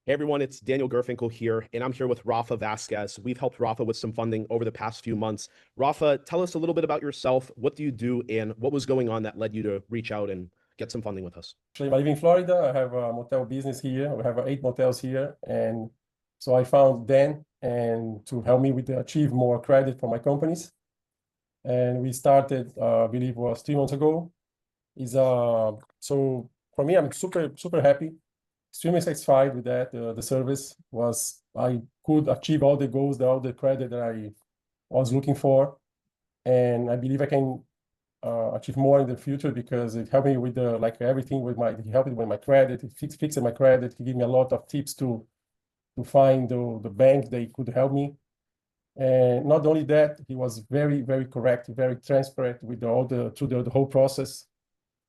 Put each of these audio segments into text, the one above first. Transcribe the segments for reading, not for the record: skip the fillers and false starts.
Hey everyone, it's Daniel Gurfinkel here, and I'm here with Rafa Vasquez. We've helped Rafa with some funding over the past few months. Rafa, tell us a little bit about yourself. What do you do, and what was going on that led you to reach out and get some funding with us? Actually, I live in Florida. I have a motel business here. We have 8 motels here. And so I found Dan and to help me with achieve more credit for my companies. And we started, I believe it was 3 months ago. So for me, I'm super happy, extremely satisfied with that. The service was, I could achieve all the goals, all the credit that I was looking for. And I believe I can achieve more in the future because it helped me with the like everything with my it helped me with my credit, it fixed my credit, he gave me a lot of tips to find the bank they could help me. And not only that, he was very correct, very transparent with all the through the whole process,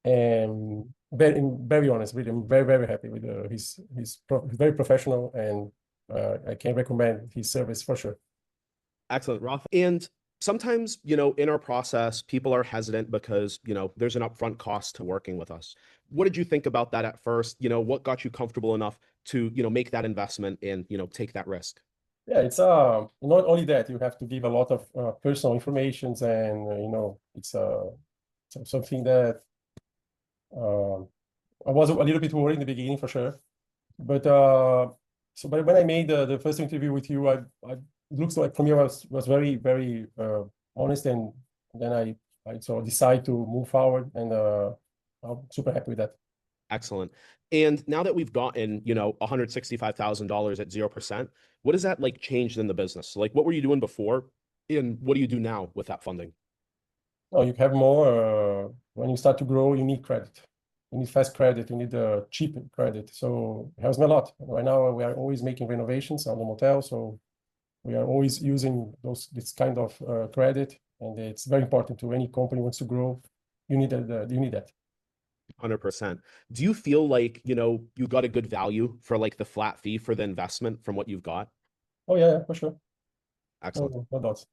and very honest. Really, I'm very happy with he's very professional, and I can recommend his service for sure. Excellent, Rafa. And sometimes, in our process, people are hesitant because, there's an upfront cost to working with us. What did you think about that at first? What got you comfortable enough to, make that investment and, take that risk? Yeah, it's not only that you have to give a lot of personal informations, and it's something that uh, I was a little bit worried in the beginning for sure. But but when I made the first interview with you, it looks like for me was very honest, and then I so decide to move forward, and I'm super happy with that. Excellent. And now that we've gotten, $165,000 at 0%, what does that like changed in the business? So, like, what were you doing before? And what do you do now with that funding? No, you have more when you start to grow. You need credit. You need fast credit. You need cheap credit. So it helps me a lot. Right now we are always making renovations on the motel, so we are always using this kind of credit, and it's very important to any company wants to grow. You need that. You need that. 100%. Do you feel like, you got a good value for like the flat fee for the investment from what you've got? Oh yeah, for sure. Excellent. No doubts.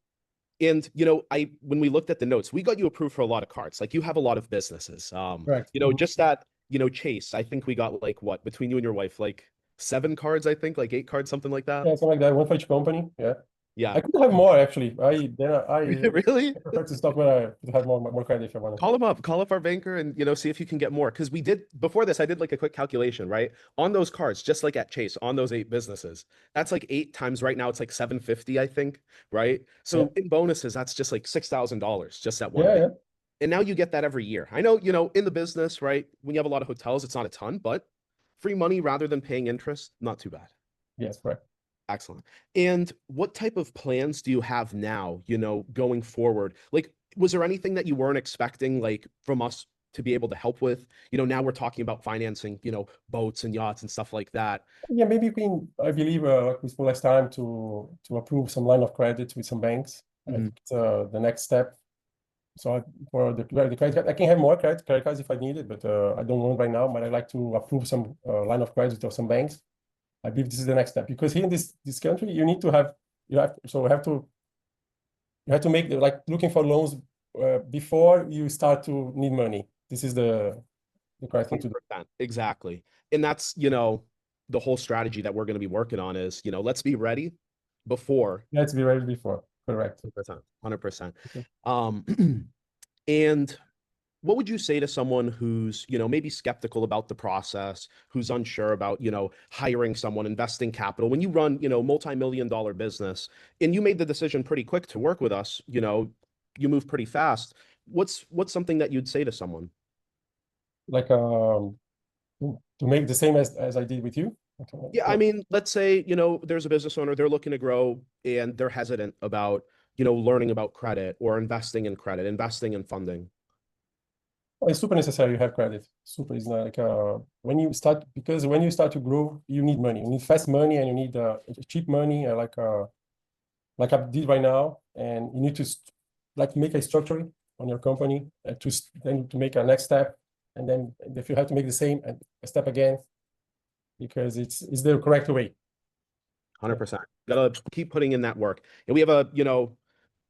And when we looked at the notes, we got you approved for a lot of cards. Like you have a lot of businesses. Correct. Mhm. Just that, Chase, I think we got like what between you and your wife, like 7 cards, I think, like 8 cards, something like that. Yeah, something like that. One for each company. Yeah, Yeah. I could have more actually. I Really? prefer to stop when I to have more credit if I want. Call up our banker and see if you can get more. Because we did before this, I did like a quick calculation, right? On those cards, just like at Chase, on those 8 businesses, that's like 8 times right now, it's like 750, I think, right? Yeah, So in bonuses, that's just like $6,000 just that one yeah, big. yeah. And now you get that every year. I know, in the business, right? When you have a lot of hotels, it's not a ton, but free money rather than paying interest, not too bad. Yes, correct. Excellent. And what type of plans do you have now, going forward? Like, was there anything that you weren't expecting, like from us to be able to help with? Now we're talking about financing, boats and yachts and stuff like that. Yeah, maybe we can. I believe like we spoke last time to approve some line of credit with some banks. I Mhm. think it's the next step. So for the credit card, I can have more credit cards if I need it, but I don't want right now. But I like to approve some line of credit of some banks. I believe this is the next step because here in this country, you need to have you have to make like looking for loans before you start to need money. This is the correct thing to do. 100%. Exactly. And that's, the whole strategy that we're going to be working on is, let's be ready before Let's be ready before. Correct. 100%. 100%. Okay. And what would you say to someone who's, maybe skeptical about the process, who's unsure about, hiring someone, investing capital? When you run, multi-million dollar business and you made the decision pretty quick to work with us, you move pretty fast. What's something that you'd say to someone? Like to make the same as I did with you. Okay. Yeah, I mean, let's say, there's a business owner, they're looking to grow and they're hesitant about, learning about credit or investing in credit, investing in funding. It's super necessary you have credit. Super is like when you start because when you start to grow, you need money. You need fast money and you need cheap money, like I did right now. And you need to like make a structure on your company then to make a next step, and then if you have to make the same a step again because it's the correct way. Yeah. 100%. Gotta keep putting in that work. And we have a,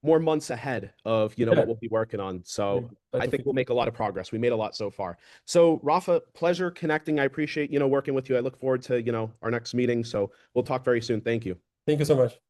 more months ahead of, you know, Yeah, what we'll be working on. yeah, So try I to think fit. we'll make a lot of progress. We made a lot so far. So Rafa, pleasure connecting. I appreciate, you know, working with you. I look forward to, you know, our next meeting. So we'll talk very soon. Thank you. Thank you so much.